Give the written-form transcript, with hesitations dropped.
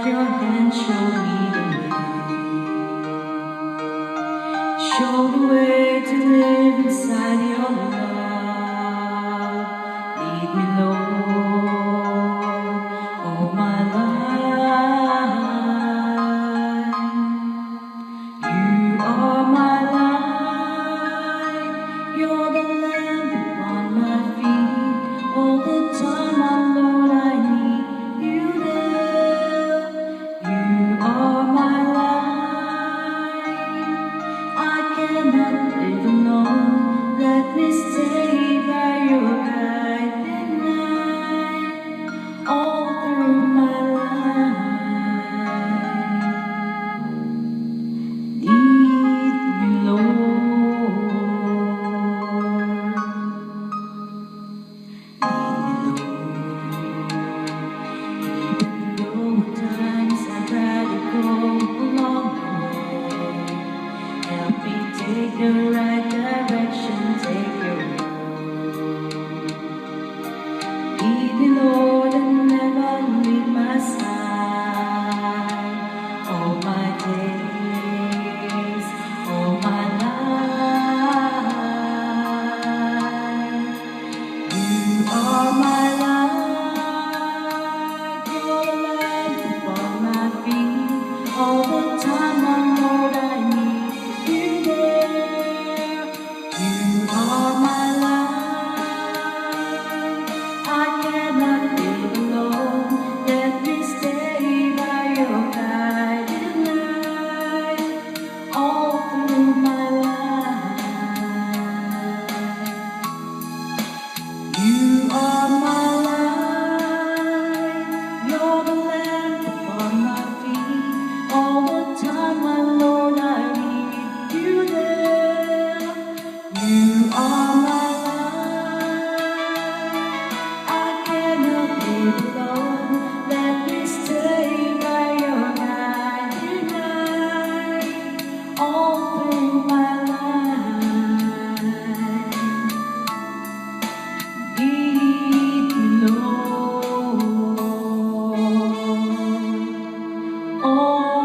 your hand, show me the way. Show the way to live inside your love. Lead me, Lord, all my life. You are my light. You're the lamp upon my feet. All the time, my Lord, I need you there. You are my light. I cannot live alone. Let me stay by your guiding light all through my life. Lead me, Lord. Lead me, Lord. Even though at times I'd rather go along the way, help me take the right direction, take your road. Lead me, Lord, and never leave my side. All my days, all my life. You are my light. You're the lamp upon my feet. All the time, my Lord, I need you there. You are my light. I cannot live alone. Let me stay by your guiding light all through my life. You are my light. You're the lamp upon my feet. All the time, my Lord, I need you there. You are my light. I cannot live alone. Let me stay by your guiding light all through my life. Lead me, Lord. Oh.